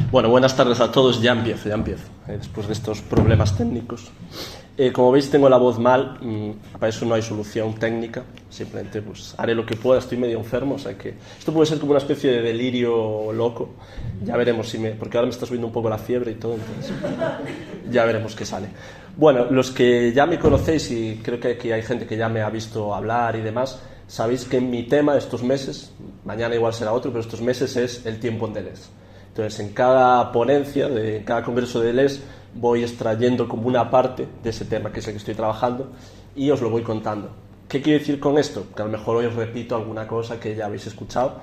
Bueno, buenas tardes a todos. Ya empiezo, después de estos problemas técnicos. Como veis, tengo la voz mal, para eso no hay solución técnica, simplemente pues haré lo que pueda, estoy medio enfermo, o sea que esto puede ser como una especie de delirio loco, ya veremos porque ahora me está subiendo un poco la fiebre y todo, entonces ya veremos qué sale. Bueno, los que ya me conocéis, y creo que aquí hay gente que ya me ha visto hablar y demás, sabéis que mi tema estos meses, mañana igual será otro, pero estos meses es el tiempo en Deleuze. Entonces, en cada ponencia, en cada congreso de Deleuze, voy extrayendo como una parte de ese tema que es el que estoy trabajando y os lo voy contando. ¿Qué quiero decir con esto? Que a lo mejor hoy os repito alguna cosa que ya habéis escuchado.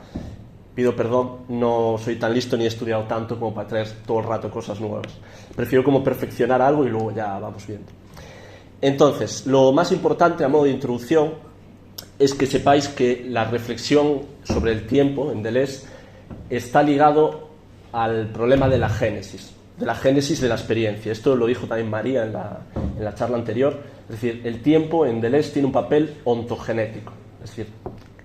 Pido perdón, no soy tan listo ni he estudiado tanto como para traer todo el rato cosas nuevas. Prefiero como perfeccionar algo y luego ya vamos viendo. Entonces, lo más importante a modo de introducción es que sepáis que la reflexión sobre el tiempo en Deleuze está ligado al problema de la génesis de la experiencia. Esto lo dijo también María en la charla anterior. Es decir, el tiempo en Deleuze tiene un papel ontogenético, es decir,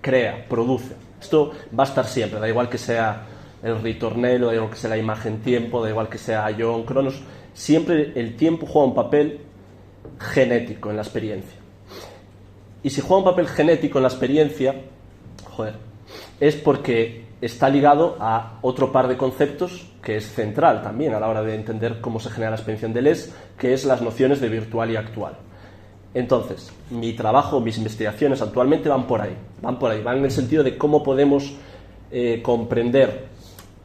crea, produce. Esto va a estar siempre, da igual que sea el ritornello, da igual que sea la imagen tiempo, da igual que sea Ion, Cronos, siempre el tiempo juega un papel genético en la experiencia. Y si juega un papel genético en la experiencia, es porque está ligado a otro par de conceptos que es central también a la hora de entender cómo se genera la experiencia en Deleuze, que es las nociones de virtual y actual. Entonces, mi trabajo, mis investigaciones actualmente van en el sentido de cómo podemos comprender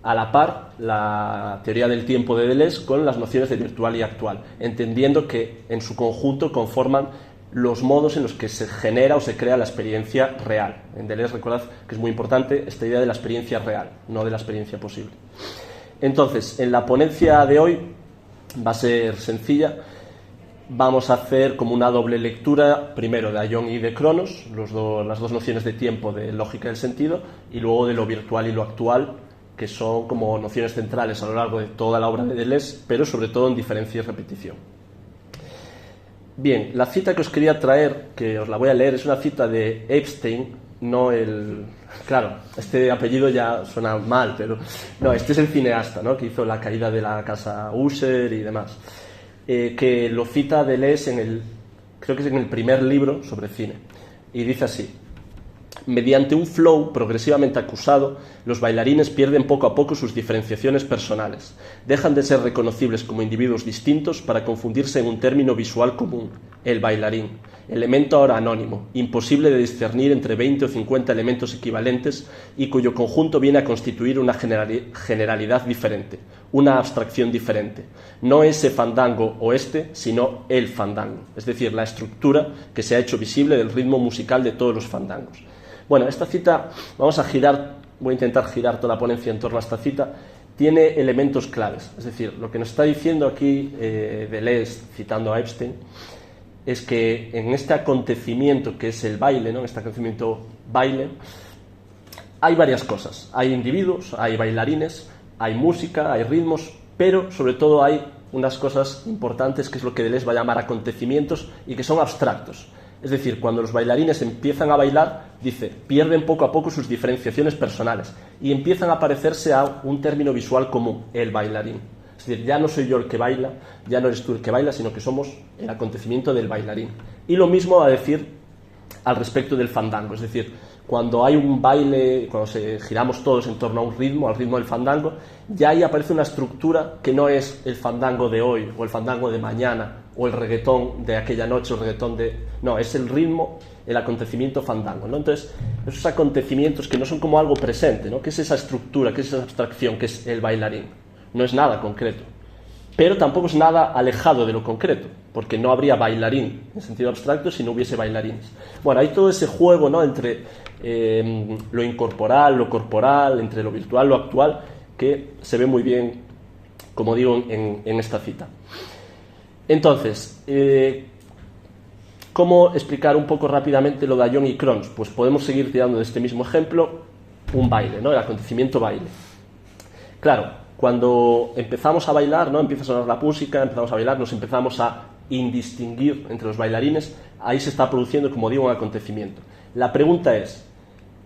a la par la teoría del tiempo de Deleuze con las nociones de virtual y actual, entendiendo que en su conjunto conforman los modos en los que se genera o se crea la experiencia real. En Deleuze, recordad que es muy importante esta idea de la experiencia real, no de la experiencia posible. Entonces, en la ponencia de hoy va a ser sencilla. Vamos a hacer como una doble lectura, primero de Ion y de Cronos, las dos nociones de tiempo, de lógica del sentido, y luego de lo virtual y lo actual, que son como nociones centrales a lo largo de toda la obra de Deleuze, pero sobre todo en diferencia y repetición. Bien, la cita que os quería traer, que os la voy a leer, es una cita de Epstein, no el... Claro, este apellido ya suena mal, pero... No, este es el cineasta, ¿no?, que hizo La caída de la casa Usher y demás, que lo cita Deleuze creo que es en el primer libro sobre cine, y dice así: mediante un flow progresivamente acusado, los bailarines pierden poco a poco sus diferenciaciones personales, dejan de ser reconocibles como individuos distintos para confundirse en un término visual común, el bailarín, elemento ahora anónimo, imposible de discernir entre 20 o 50 elementos equivalentes y cuyo conjunto viene a constituir una generalidad diferente, una abstracción diferente, no ese fandango o sino el fandango, es decir, la estructura que se ha hecho visible del ritmo musical de todos los fandangos. Bueno, esta cita, voy a intentar girar toda la ponencia en torno a esta cita, tiene elementos claves. Es decir, lo que nos está diciendo aquí Deleuze, citando a Epstein, es que en este acontecimiento que es el baile, ¿no?, en este acontecimiento baile, hay varias cosas. Hay individuos, hay bailarines, hay música, hay ritmos, pero sobre todo hay unas cosas importantes que es lo que Deleuze va a llamar acontecimientos y que son abstractos. Es decir, cuando los bailarines empiezan a bailar, dice, pierden poco a poco sus diferenciaciones personales y empiezan a parecerse a un término visual común, el bailarín. Es decir, ya no soy yo el que baila, ya no eres tú el que baila, sino que somos el acontecimiento del bailarín. Y lo mismo va a decir al respecto del fandango, es decir, cuando hay un baile, cuando giramos todos en torno a un ritmo, al ritmo del fandango, ya ahí aparece una estructura que no es el fandango de hoy o el fandango de mañana o el reggaetón de aquella noche o el reggaetón de... No, es el ritmo, el acontecimiento fandango, ¿no? Entonces, esos acontecimientos que no son como algo presente, ¿no?, que es esa estructura, que es esa abstracción, que es el bailarín. No es nada concreto, pero tampoco es nada alejado de lo concreto, porque no habría bailarín en sentido abstracto si no hubiese bailarines. Bueno, hay todo ese juego, ¿no?, entre lo incorporal, lo corporal, entre lo virtual, lo actual, que se ve muy bien, como digo, en esta cita. Entonces, ¿cómo explicar un poco rápidamente lo de Ion y Cronos? Pues podemos seguir tirando de este mismo ejemplo, un baile, ¿no?, el acontecimiento baile. Claro, cuando empezamos a bailar, ¿no?, empieza a sonar la música, empezamos a bailar, nos empezamos a indistinguir entre los bailarines, ahí se está produciendo, como digo, un acontecimiento. La pregunta es,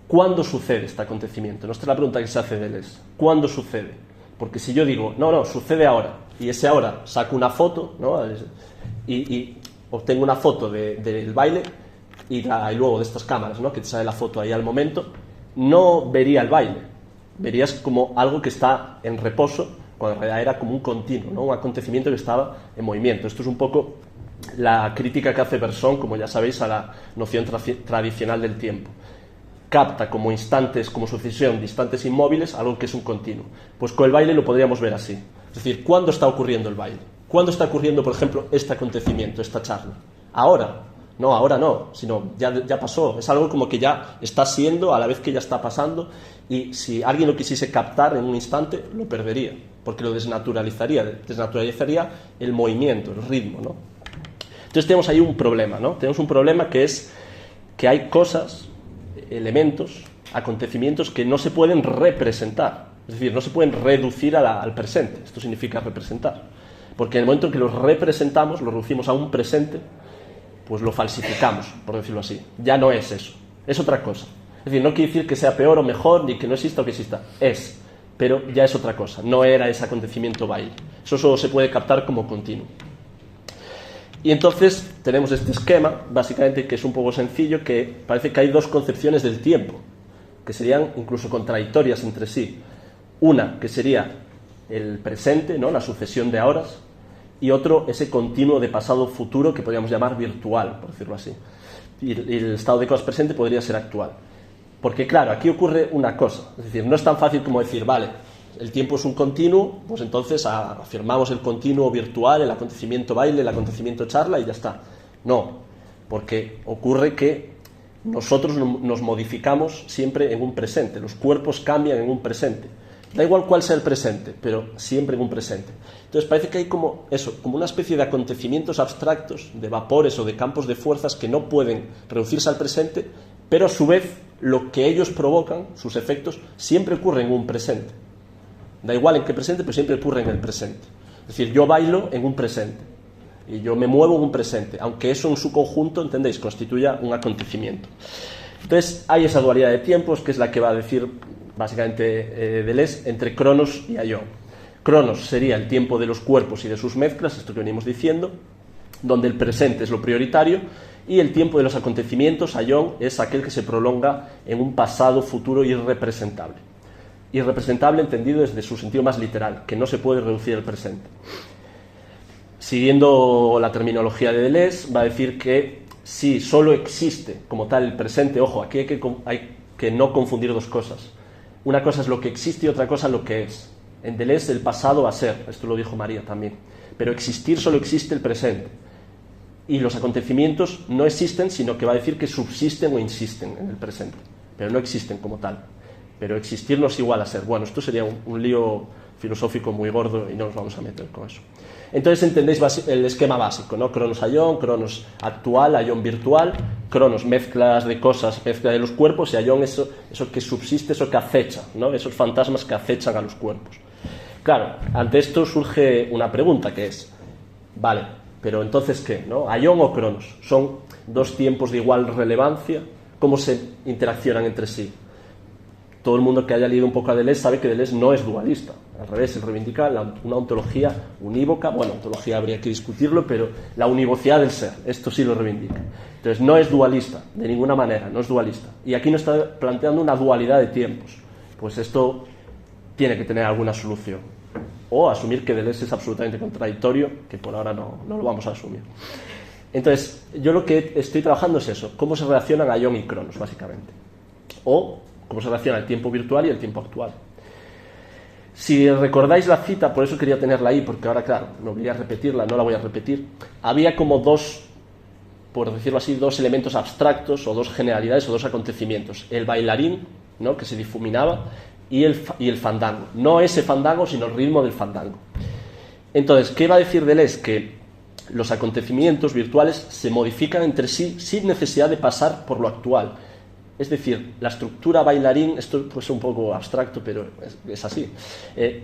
¿cuándo sucede este acontecimiento? No, esta es la pregunta que se hace Deleuze. ¿Cuándo sucede? Porque si yo digo, no, sucede ahora, y ese ahora saco una foto, ¿no? y obtengo una foto del baile, y luego de estas cámaras, ¿no? Que te sale la foto ahí al momento, no vería el baile, verías como algo que está en reposo, cuando en realidad era como un continuo, ¿no? Un acontecimiento que estaba en movimiento. Esto es un poco la crítica que hace Bergson, como ya sabéis, a la noción tradicional del tiempo. Capta como instantes, como sucesión de instantes inmóviles, algo que es un continuo. Pues con el baile lo podríamos ver así. Es decir, ¿cuándo está ocurriendo el baile? ¿Cuándo está ocurriendo, por ejemplo, este acontecimiento, esta charla? ¿Ahora? No, ahora no, sino ya pasó. Es algo como que ya está siendo a la vez que ya está pasando, y si alguien lo quisiese captar en un instante, lo perdería, porque lo desnaturalizaría el movimiento, el ritmo, ¿no? Entonces tenemos ahí un problema, ¿no? Tenemos un problema que es que hay cosas, elementos, acontecimientos que no se pueden representar, es decir, no se pueden reducir al presente. Esto significa representar, porque en el momento en que los representamos, los reducimos a un presente, pues lo falsificamos, por decirlo así. Ya no es eso, es otra cosa. Es decir, no quiere decir que sea peor o mejor, ni que no exista o que exista, es, pero ya es otra cosa, no era ese acontecimiento baile. Eso solo se puede captar como continuo. Y entonces tenemos este esquema, básicamente, que es un poco sencillo, que parece que hay dos concepciones del tiempo, que serían incluso contradictorias entre sí. Una, que sería el presente, ¿no? La sucesión de horas, y otro, ese continuo de pasado-futuro que podríamos llamar virtual, por decirlo así. Y el estado de cosas presente podría ser actual. Porque, claro, aquí ocurre una cosa, es decir, no es tan fácil como decir, vale, el tiempo es un continuo, pues entonces afirmamos el continuo virtual, el acontecimiento baile, el acontecimiento charla y ya está. No, porque ocurre que nosotros nos modificamos siempre en un presente, los cuerpos cambian en un presente. Da igual cuál sea el presente, pero siempre en un presente. Entonces parece que hay como eso, como una especie de acontecimientos abstractos, de vapores o de campos de fuerzas que no pueden reducirse al presente, pero a su vez lo que ellos provocan, sus efectos, siempre ocurren en un presente. Da igual en qué presente, pero siempre ocurre en el presente. Es decir, yo bailo en un presente y yo me muevo en un presente, aunque eso en su conjunto, ¿entendéis?, constituya un acontecimiento. Entonces hay esa dualidad de tiempos, que es la que va a decir básicamente Deleuze, entre Cronos y Aion. Cronos sería el tiempo de los cuerpos y de sus mezclas, esto que venimos diciendo, donde el presente es lo prioritario, y el tiempo de los acontecimientos, Aion, es aquel que se prolonga en un pasado futuro irrepresentable. Irrepresentable entendido desde su sentido más literal, que no se puede reducir al presente. Siguiendo la terminología de Deleuze, va a decir que si solo existe como tal el presente, ojo, aquí hay que no confundir dos cosas. Una cosa es lo que existe y otra cosa lo que es. En Deleuze el pasado va a ser, esto lo dijo María también, pero existir solo existe el presente. Y los acontecimientos no existen, sino que va a decir que subsisten o insisten en el presente, pero no existen como tal. Pero existir no es igual a ser. Bueno, esto sería un lío filosófico muy gordo y no nos vamos a meter con eso. Entonces entendéis el esquema básico, ¿no? Cronos Aion, Cronos actual, Aion virtual, Cronos mezclas de cosas, mezcla de los cuerpos, y Aion eso que subsiste, eso que acecha, ¿no? Esos fantasmas que acechan a los cuerpos. Claro, ante esto surge una pregunta que es, vale, pero entonces ¿qué? ¿No? ¿Aion o Cronos? ¿Son dos tiempos de igual relevancia? ¿Cómo se interaccionan entre sí? Todo el mundo que haya leído un poco a Deleuze sabe que Deleuze no es dualista. Al revés, él reivindica una ontología unívoca. Bueno, ontología habría que discutirlo, pero la univocidad del ser, esto sí lo reivindica. Entonces no es dualista, de ninguna manera, no es dualista. Y aquí nos está planteando una dualidad de tiempos. Pues esto tiene que tener alguna solución. O asumir que Deleuze es absolutamente contradictorio, que por ahora no lo vamos a asumir. Entonces, yo lo que estoy trabajando es eso, cómo se relacionan Aion y Cronos, básicamente. O cómo se relaciona el tiempo virtual y el tiempo actual. Si recordáis la cita, por eso quería tenerla ahí, porque ahora, claro, me obligué a repetirla, no la voy a repetir. Había como dos, por decirlo así, dos elementos abstractos, o dos generalidades, o dos acontecimientos. El bailarín, ¿no?, que se difuminaba, y el fandango. No ese fandango, sino el ritmo del fandango. Entonces, ¿qué va a decir Deleuze? Que los acontecimientos virtuales se modifican entre sí sin necesidad de pasar por lo actual. Es decir, la estructura bailarín, esto puede ser un poco abstracto, pero es así.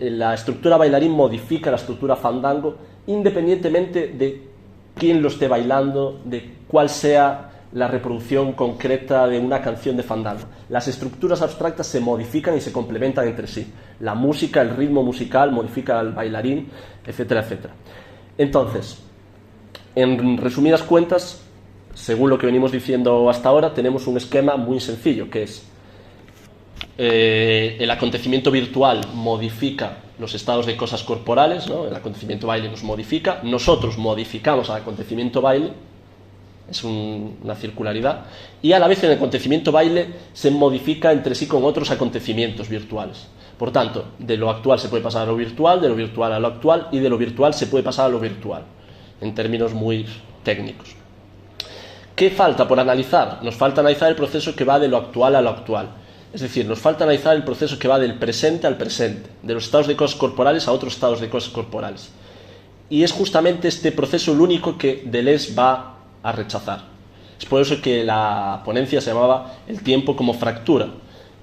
La estructura bailarín modifica la estructura fandango independientemente de quién lo esté bailando, de cuál sea la reproducción concreta de una canción de fandango. Las estructuras abstractas se modifican y se complementan entre sí. La música, el ritmo musical modifica al bailarín, etcétera, etcétera. Entonces, en resumidas cuentas, según lo que venimos diciendo hasta ahora, tenemos un esquema muy sencillo, que es el acontecimiento virtual modifica los estados de cosas corporales, ¿no? El acontecimiento baile nos modifica, nosotros modificamos al acontecimiento baile, es una circularidad, y a la vez el acontecimiento baile se modifica entre sí con otros acontecimientos virtuales. Por tanto, de lo actual se puede pasar a lo virtual, de lo virtual a lo actual, y de lo virtual se puede pasar a lo virtual, en términos muy técnicos. ¿Qué falta por analizar? Nos falta analizar el proceso que va de lo actual a lo actual. Es decir, nos falta analizar el proceso que va del presente al presente, de los estados de cosas corporales a otros estados de cosas corporales. Y es justamente este proceso el único que Deleuze va a rechazar. Es por eso que la ponencia se llamaba El tiempo como fractura,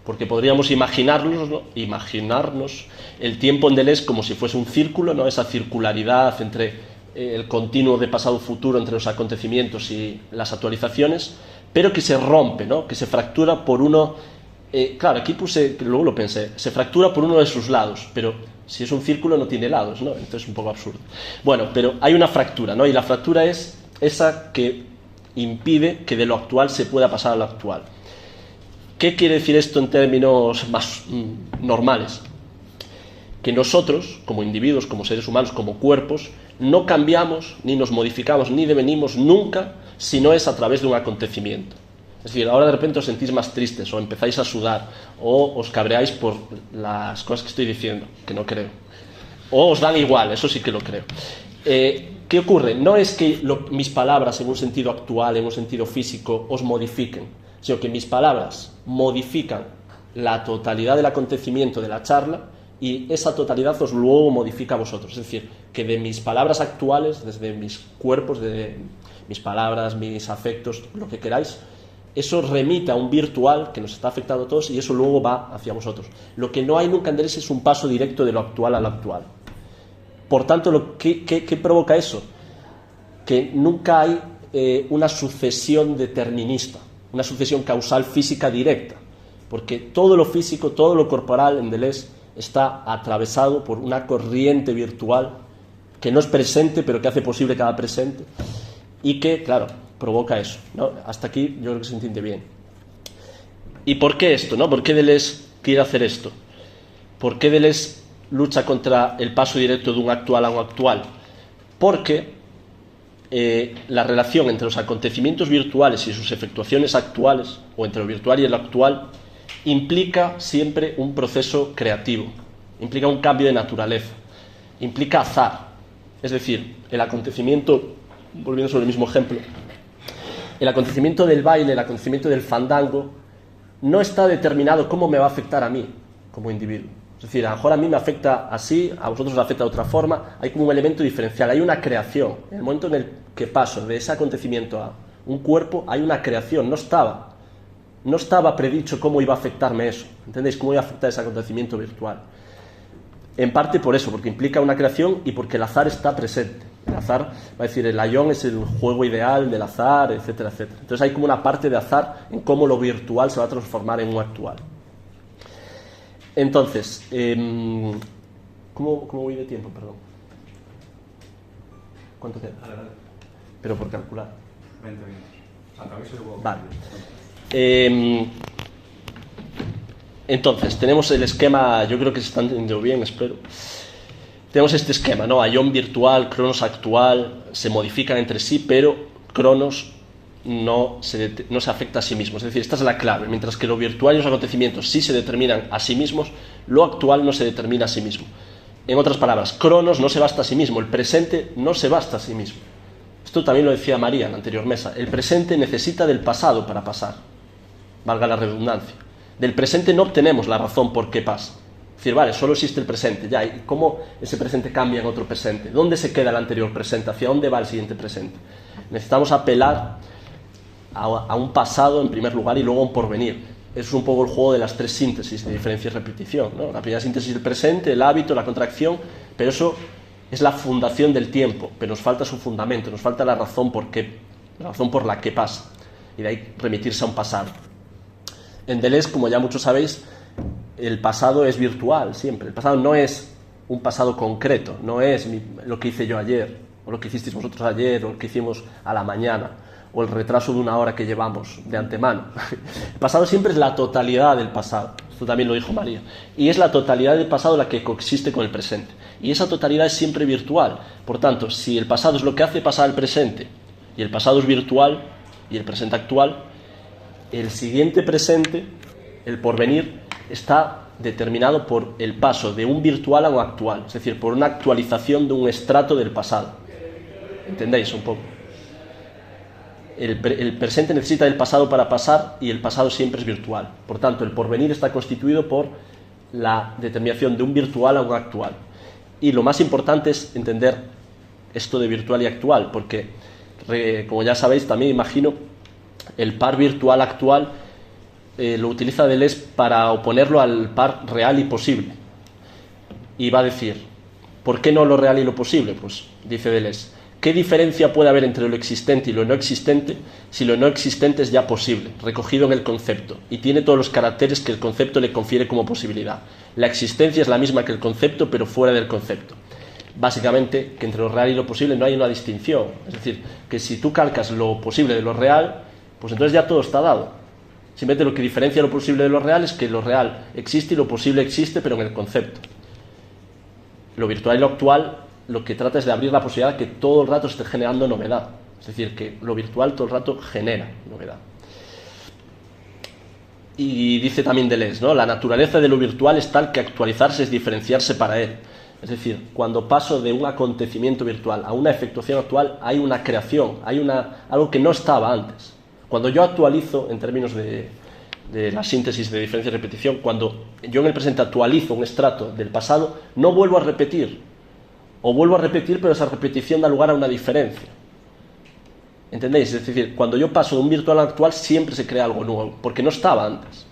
porque podríamos imaginarnos, ¿no? Imaginarnos el tiempo en Deleuze como si fuese un círculo, ¿no? Esa circularidad entre el continuo de pasado-futuro entre los acontecimientos y las actualizaciones, pero que se rompe, ¿no? Que se fractura por uno. Claro, aquí puse, luego lo pensé, se fractura por uno de sus lados, pero si es un círculo no tiene lados, ¿no? Entonces es un poco absurdo. Bueno, pero hay una fractura, ¿no? Y la fractura es esa que impide que de lo actual se pueda pasar a lo actual. ¿Qué quiere decir esto en términos más normales? Que nosotros, como individuos, como seres humanos, como cuerpos, no cambiamos, ni nos modificamos, ni devenimos nunca, si no es a través de un acontecimiento. Es decir, ahora de repente os sentís más tristes, o empezáis a sudar, o os cabreáis por las cosas que estoy diciendo, que no creo. O os dan igual, eso sí que lo creo. ¿Qué ocurre? No es que mis palabras en un sentido actual, en un sentido físico, os modifiquen, sino que mis palabras modifican la totalidad del acontecimiento de la charla, y esa totalidad os luego modifica a vosotros. Es decir, que de mis palabras actuales, desde mis cuerpos, de mis palabras, mis afectos, lo que queráis, eso remite a un virtual que nos está afectando a todos y eso luego va hacia vosotros. Lo que no hay nunca en Deleuze es un paso directo de lo actual a lo actual. Por tanto, ¿qué provoca eso? Que nunca hay una sucesión determinista, una sucesión causal física directa, porque todo lo físico, todo lo corporal en Deleuze está atravesado por una corriente virtual que no es presente, pero que hace posible cada presente, y que, claro, provoca eso, ¿no? Hasta aquí yo creo que se entiende bien. ¿Y por qué esto, no? ¿Por qué Deleuze quiere hacer esto? ¿Por qué Deleuze lucha contra el paso directo de un actual a un actual? Porque la relación entre los acontecimientos virtuales y sus efectuaciones actuales, o entre lo virtual y el actual, implica siempre un proceso creativo, implica un cambio de naturaleza, implica azar. Es decir, el acontecimiento, volviendo sobre el mismo ejemplo, el acontecimiento del baile, el acontecimiento del fandango, no está determinado cómo me va a afectar a mí como individuo. Es decir, a lo mejor a mí me afecta así, a vosotros os afecta de otra forma, hay como un elemento diferencial, hay una creación. En el momento en el que paso de ese acontecimiento a un cuerpo, hay una creación, no estaba predicho cómo iba a afectarme eso, ¿entendéis? Cómo iba a afectar ese acontecimiento virtual. En parte por eso, porque implica una creación y porque el azar está presente. El azar, va a decir, el ayón es el juego ideal del azar, etcétera, etcétera. Entonces hay como una parte de azar en cómo lo virtual se va a transformar en un actual. Entonces, ¿cómo voy de tiempo? Perdón. ¿Cuánto queda? Pero por calcular. 20 minutos. Atraveso y luego... Vale. Entonces, tenemos el esquema, yo creo que se está entendiendo bien, espero. Tenemos este esquema, ¿no? Ayón virtual, Cronos actual, se modifican entre sí, pero Cronos no se afecta a sí mismo. Es decir, esta es la clave. Mientras que lo virtual y los acontecimientos sí se determinan a sí mismos, lo actual no se determina a sí mismo. En otras palabras, Cronos no se basta a sí mismo, el presente no se basta a sí mismo. Esto también lo decía María en la anterior mesa. El presente necesita del pasado para pasar, valga la redundancia. Del presente no obtenemos la razón por qué pasa. Es decir, vale, solo existe el presente, ya, ¿y cómo ese presente cambia en otro presente? ¿Dónde se queda el anterior presente? ¿Hacia dónde va el siguiente presente? Necesitamos apelar a un pasado en primer lugar y luego a un porvenir. Eso es un poco el juego de las tres síntesis de diferencia y repetición, ¿no? La primera síntesis es el presente, el hábito, la contracción, pero eso es la fundación del tiempo, pero nos falta su fundamento, nos falta la razón por la que pasa. y de ahí remitirse a un pasado. En Deleuze, como ya muchos sabéis, el pasado es virtual siempre. El pasado no es un pasado concreto, no es lo que hice yo ayer, o lo que hicisteis vosotros ayer, o lo que hicimos a la mañana, o el retraso de una hora que llevamos de antemano. El pasado siempre es la totalidad del pasado. Esto también lo dijo María. Y es la totalidad del pasado la que coexiste con el presente. Y esa totalidad es siempre virtual. Por tanto, si el pasado es lo que hace pasar al presente, y el pasado es virtual, y el presente actual, el siguiente presente, el porvenir, está determinado por el paso de un virtual a un actual, es decir, por una actualización de un estrato del pasado. ¿Entendéis un poco? El presente necesita del pasado para pasar y el pasado siempre es virtual. Por tanto, el porvenir está constituido por la determinación de un virtual a un actual. Y lo más importante es entender esto de virtual y actual, porque, como ya sabéis, también imagino, el par virtual actual lo utiliza Deleuze para oponerlo al par real y posible. Y va a decir, ¿por qué no lo real y lo posible? Pues dice Deleuze, ¿qué diferencia puede haber entre lo existente y lo no existente si lo no existente es ya posible, recogido en el concepto, y tiene todos los caracteres que el concepto le confiere como posibilidad? La existencia es la misma que el concepto, pero fuera del concepto. Básicamente, que entre lo real y lo posible no hay una distinción. Es decir, que si tú calcas lo posible de lo real, pues entonces ya todo está dado. Simplemente lo que diferencia lo posible de lo real es que lo real existe y lo posible existe, pero en el concepto. Lo virtual y lo actual lo que trata es de abrir la posibilidad de que todo el rato esté generando novedad. Es decir, que lo virtual todo el rato genera novedad. Y dice también Deleuze, ¿no? La naturaleza de lo virtual es tal que actualizarse es diferenciarse para él. Es decir, cuando paso de un acontecimiento virtual a una efectuación actual, hay una creación, hay algo que no estaba antes. Cuando yo actualizo, en términos de la síntesis de diferencia y repetición, cuando yo en el presente actualizo un estrato del pasado, no vuelvo a repetir. O vuelvo a repetir, pero esa repetición da lugar a una diferencia. ¿Entendéis? Es decir, cuando yo paso de un virtual al actual, siempre se crea algo nuevo, porque no estaba antes.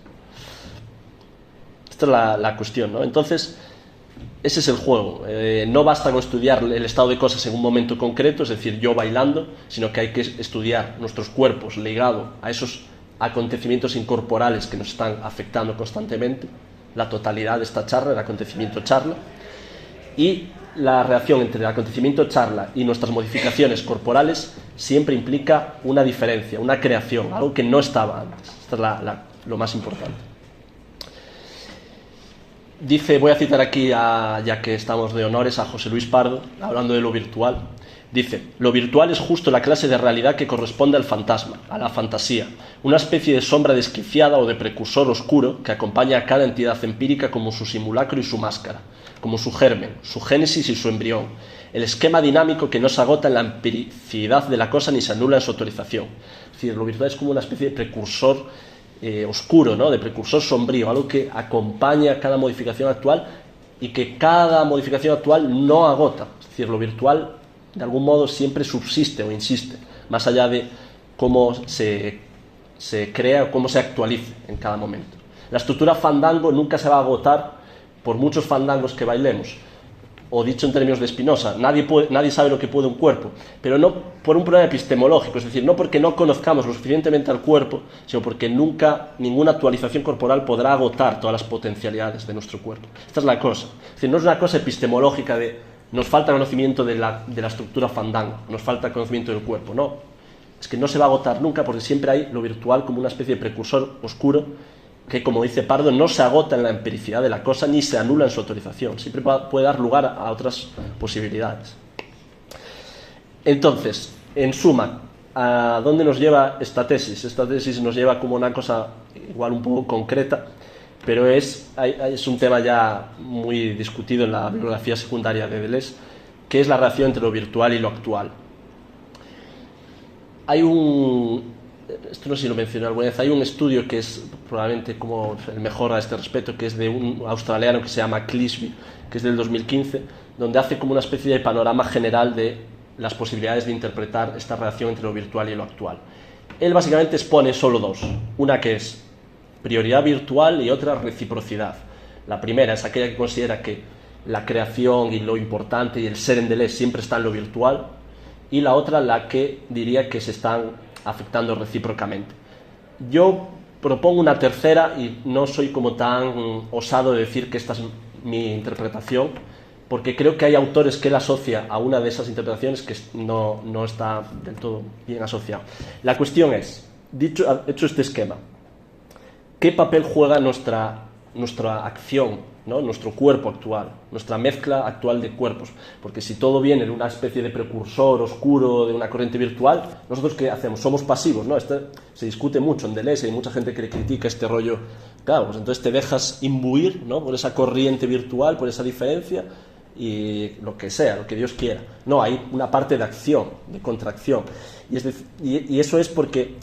Esta es la cuestión, ¿no? Entonces, ese es el juego. No basta con estudiar el estado de cosas en un momento concreto, es decir, yo bailando, sino que hay que estudiar nuestros cuerpos ligados a esos acontecimientos incorporales que nos están afectando constantemente, la totalidad de esta charla, el acontecimiento charla, y la relación entre el acontecimiento charla y nuestras modificaciones corporales siempre implica una diferencia, una creación, algo que no estaba antes. Esto es lo más importante. Dice, voy a citar aquí, ya que estamos de honores, a José Luis Pardo, hablando de lo virtual. Dice, lo virtual es justo la clase de realidad que corresponde al fantasma, a la fantasía, una especie de sombra desquiciada o de precursor oscuro que acompaña a cada entidad empírica como su simulacro y su máscara, como su germen, su génesis y su embrión, el esquema dinámico que no se agota en la empiricidad de la cosa ni se anula en su autorización. Es decir, lo virtual es como una especie de precursor oscuro, ¿no? De precursor sombrío, algo que acompaña cada modificación actual y que cada modificación actual no agota. Es decir, lo virtual de algún modo siempre subsiste o insiste, más allá de cómo se crea o cómo se actualice en cada momento. La estructura fandango nunca se va a agotar por muchos fandangos que bailemos, o dicho en términos de Spinoza, nadie sabe lo que puede un cuerpo, pero no por un problema epistemológico, es decir, no porque no conozcamos lo suficientemente al cuerpo, sino porque nunca ninguna actualización corporal podrá agotar todas las potencialidades de nuestro cuerpo. Esta es la cosa. Es decir, no es una cosa epistemológica de nos falta conocimiento de la estructura fandango, nos falta conocimiento del cuerpo, no. Es que no se va a agotar nunca porque siempre hay lo virtual como una especie de precursor oscuro que, como dice Pardo, no se agota en la empiricidad de la cosa ni se anula en su autorización. Siempre puede dar lugar a otras posibilidades. Entonces, en suma, ¿a dónde nos lleva esta tesis? Esta tesis nos lleva como una cosa igual un poco concreta, pero es un tema ya muy discutido en la bibliografía secundaria de Deleuze, que es la relación entre lo virtual y lo actual. Esto no sé si lo mencioné alguna vez, hay un estudio que es probablemente como el mejor a este respecto, que es de un australiano que se llama Clisby, que es del 2015, donde hace como una especie de panorama general de las posibilidades de interpretar esta relación entre lo virtual y lo actual. Él básicamente expone solo dos, una que es prioridad virtual y otra reciprocidad. La primera es aquella que considera que la creación y lo importante y el ser en Deleuze siempre está en lo virtual, y la otra la que diría que se están afectando recíprocamente. Yo propongo una tercera y no soy como tan osado de decir que esta es mi interpretación, porque creo que hay autores que él asocia a una de esas interpretaciones que no está del todo bien asociado. La cuestión es, hecho este esquema, ¿qué papel juega nuestra acción, ¿no? Nuestro cuerpo actual, nuestra mezcla actual de cuerpos? Porque si todo viene de una especie de precursor oscuro, de una corriente virtual, ¿nosotros qué hacemos? Somos pasivos, ¿no? Se discute mucho en Deleuze, hay mucha gente que le critica este rollo. Claro, pues entonces te dejas imbuir, ¿no? Por esa corriente virtual, por esa diferencia, y lo que sea, lo que Dios quiera. No, hay una parte de acción, de contracción. Y eso es porque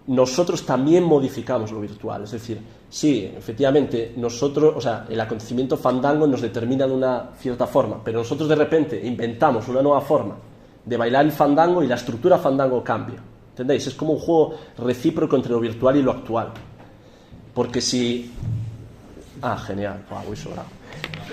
nosotros también modificamos lo virtual. Es decir, sí, efectivamente, nosotros, o sea, el acontecimiento fandango nos determina de una cierta forma, pero nosotros de repente inventamos una nueva forma de bailar el fandango y la estructura fandango cambia. ¿Entendéis? Es como un juego recíproco entre lo virtual y lo actual. Porque si... genial, voy sobrado.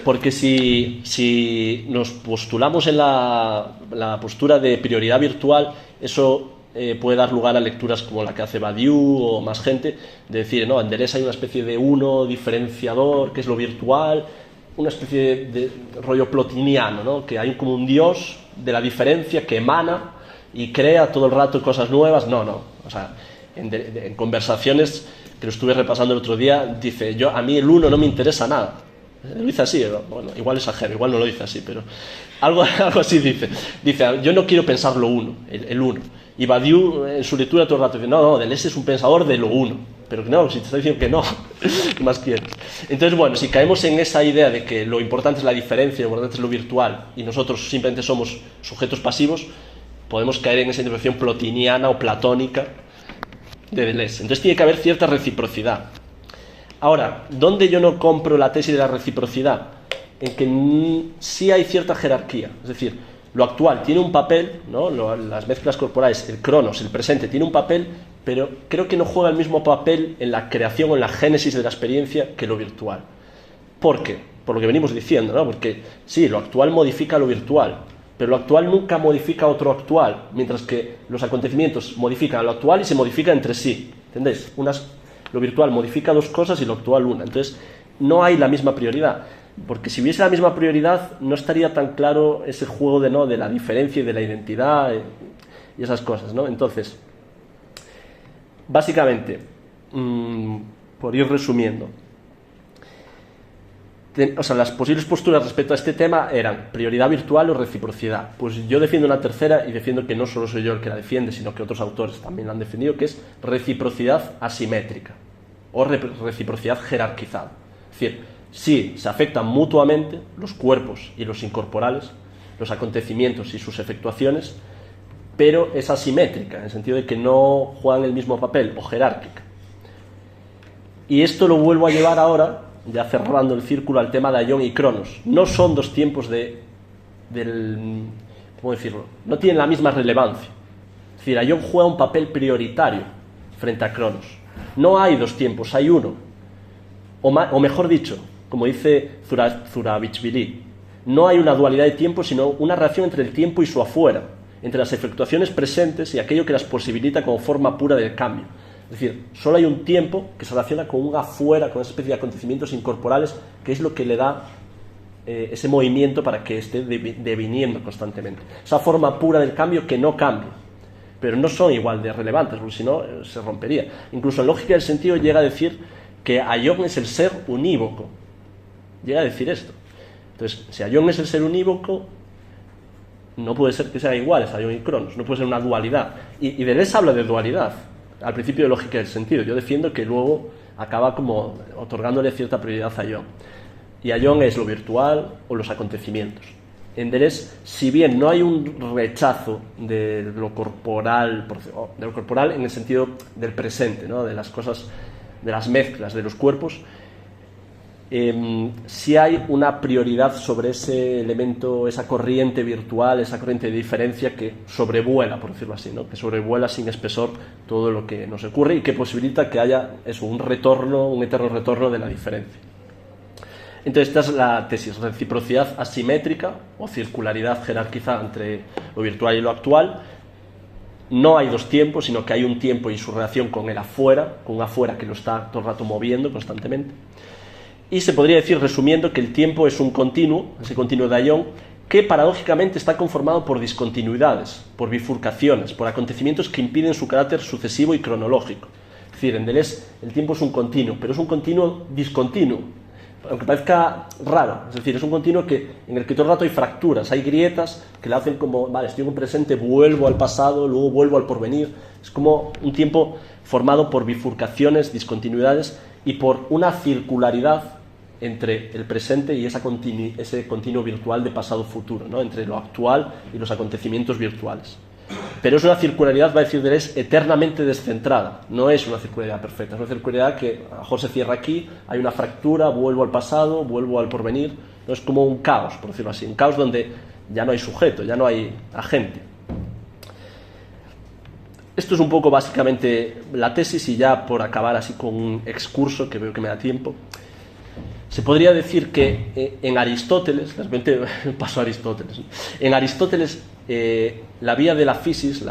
Porque si nos postulamos en la postura de prioridad virtual, eso puede dar lugar a lecturas como la que hace Badiou o más gente, de decir, no, en Deleuze hay una especie de uno diferenciador, que es lo virtual, una especie de rollo plotiniano, ¿no? Que hay como un dios de la diferencia que emana y crea todo el rato cosas nuevas. No, o sea, en conversaciones que lo estuve repasando el otro día, dice, a mí el uno no me interesa nada. Lo dice así, bueno, igual exagero, igual no lo dice así, pero algo así dice, yo no quiero pensar lo uno, el uno. Y Badiou en su lectura todo el rato dice, no, Deleuze es un pensador de lo uno, pero que no, si te está diciendo que no, ¿qué más quieres? Entonces, bueno, si caemos en esa idea de que lo importante es la diferencia, lo importante es lo virtual, y nosotros simplemente somos sujetos pasivos, podemos caer en esa interpretación plotiniana o platónica de Deleuze. Entonces tiene que haber cierta reciprocidad. Ahora, ¿dónde yo no compro la tesis de la reciprocidad? En que sí hay cierta jerarquía, es decir, lo actual tiene un papel, ¿no? Las mezclas corporales, el cronos, el presente, tiene un papel, pero creo que no juega el mismo papel en la creación o en la génesis de la experiencia que lo virtual. ¿Por qué? Por lo que venimos diciendo, ¿no? Porque sí, lo actual modifica lo virtual, pero lo actual nunca modifica otro actual, mientras que los acontecimientos modifican lo actual y se modifican entre sí, ¿entendéis? Lo virtual modifica dos cosas y lo actual una. Entonces, no hay la misma prioridad. Porque si hubiese la misma prioridad, no estaría tan claro ese juego de la diferencia y de la identidad y esas cosas, ¿no? Entonces, básicamente, por ir resumiendo, las posibles posturas respecto a este tema eran prioridad virtual o reciprocidad. Pues yo defiendo una tercera y defiendo que no solo soy yo el que la defiende, sino que otros autores también la han defendido, que es reciprocidad asimétrica o reciprocidad jerarquizada. Es decir, sí, se afectan mutuamente los cuerpos y los incorporales, los acontecimientos y sus efectuaciones, pero es asimétrica, en el sentido de que no juegan el mismo papel, o jerárquica. Y esto lo vuelvo a llevar ahora, ya cerrando el círculo, al tema de Aion y Cronos. No son dos tiempos ¿cómo decirlo? No tienen la misma relevancia. Es decir, Aion juega un papel prioritario frente a Cronos. No hay dos tiempos, hay uno. O mejor dicho, como dice Zurabichvili, no hay una dualidad de tiempo, sino una relación entre el tiempo y su afuera, entre las efectuaciones presentes y aquello que las posibilita como forma pura del cambio. Es decir, solo hay un tiempo que se relaciona con un afuera, con esa especie de acontecimientos incorporales, que es lo que le da ese movimiento para que esté deviniendo constantemente. Esa forma pura del cambio que no cambia, pero no son igual de relevantes, porque si no se rompería. Incluso en lógica del sentido llega a decir que Aion es el ser unívoco. Llega a decir esto. Entonces, si Aion es el ser unívoco, no puede ser que sean iguales Aion y Cronos, no puede ser una dualidad. Y Deleuze habla de dualidad al principio de lógica del sentido. Yo defiendo que luego acaba como otorgándole cierta prioridad a Aion. Y Aion es lo virtual o los acontecimientos. En Deleuze, si bien no hay un rechazo de lo corporal en el sentido del presente, ¿no? De las cosas, de las mezclas de los cuerpos, sí hay una prioridad sobre ese elemento, esa corriente virtual, esa corriente de diferencia que sobrevuela, por decirlo así, ¿no? Que sobrevuela sin espesor todo lo que nos ocurre y que posibilita que haya un retorno, un eterno retorno de la diferencia. Entonces, esta es la tesis: reciprocidad asimétrica o circularidad jerarquizada entre lo virtual y lo actual, no hay dos tiempos, sino que hay un tiempo y su relación con el afuera, con un afuera que lo está todo el rato moviendo constantemente. Y se podría decir, resumiendo, que el tiempo es un continuo, ese continuo de Ion, que paradójicamente está conformado por discontinuidades, por bifurcaciones, por acontecimientos que impiden su carácter sucesivo y cronológico. Es decir, en Deleuze el tiempo es un continuo, pero es un continuo discontinuo, aunque parezca raro. Es decir, es un continuo en el que todo el rato hay fracturas, hay grietas que le hacen como, vale, estoy en un presente, vuelvo al pasado, luego vuelvo al porvenir. Es como un tiempo formado por bifurcaciones, discontinuidades y por una circularidad entre el presente y ese continuo virtual de pasado-futuro, ¿no? Entre lo actual y los acontecimientos virtuales. Pero es una circularidad, va a decir Deleuze, eternamente descentrada. No es una circularidad perfecta, es una circularidad que a lo mejor se cierra aquí, hay una fractura, vuelvo al pasado, vuelvo al porvenir. No es como un caos, por decirlo así, un caos donde ya no hay sujeto, ya no hay agente. Esto es un poco básicamente la tesis, y ya por acabar así con un excurso que veo que me da tiempo. Se podría decir que en Aristóteles, de repente paso a Aristóteles, ¿no? En Aristóteles la vía de la physis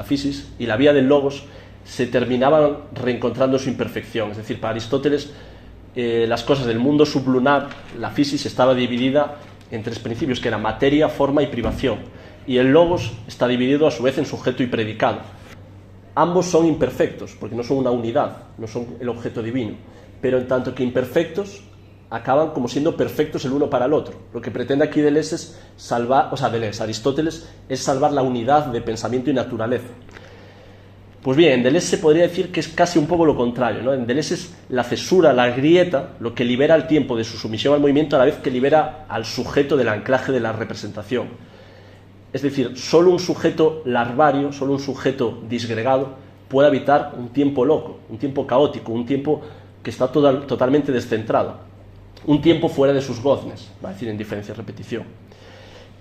y la vía del logos se terminaban reencontrando su imperfección. Es decir, para Aristóteles las cosas del mundo sublunar, la physis estaba dividida en tres principios, que eran materia, forma y privación. Y el logos está dividido a su vez en sujeto y predicado. Ambos son imperfectos, porque no son una unidad, no son el objeto divino, pero en tanto que imperfectos, acaban como siendo perfectos el uno para el otro. Lo que pretende aquí Deleuze es salvar, Aristóteles es salvar la unidad de pensamiento y naturaleza. Pues bien, en Deleuze se podría decir que es casi un poco lo contrario, ¿no? En Deleuze es la cesura, la grieta, lo que libera el tiempo de su sumisión al movimiento, a la vez que libera al sujeto del anclaje de la representación. Es decir, solo un sujeto larvario, solo un sujeto disgregado puede habitar un tiempo loco, un tiempo caótico, un tiempo que está totalmente descentrado. Un tiempo fuera de sus goznes, va a decir en diferencia-repetición.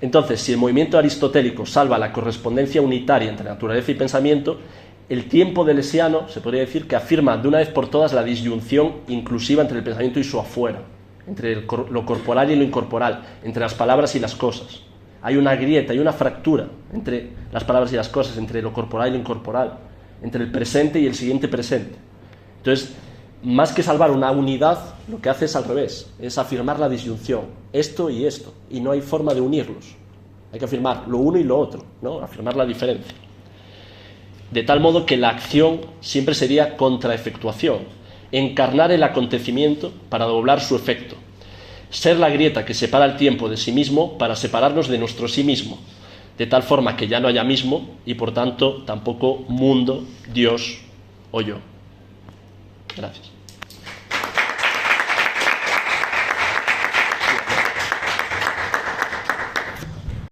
Entonces, si el movimiento aristotélico salva la correspondencia unitaria entre naturaleza y pensamiento, el tiempo deleuziano se podría decir que afirma de una vez por todas la disyunción inclusiva entre el pensamiento y su afuera, entre lo corporal y lo incorporal, entre las palabras y las cosas. Hay una grieta, hay una fractura entre las palabras y las cosas, entre lo corporal y lo incorporal, entre el presente y el siguiente presente. Entonces, más que salvar una unidad, lo que hace es al revés, es afirmar la disyunción, esto, y no hay forma de unirlos. Hay que afirmar lo uno y lo otro, ¿no? Afirmar la diferencia. De tal modo que la acción siempre sería contraefectuación, encarnar el acontecimiento para doblar su efecto, ser la grieta que separa el tiempo de sí mismo para separarnos de nuestro sí mismo, de tal forma que ya no haya mismo y por tanto tampoco mundo, Dios o yo. Gracias.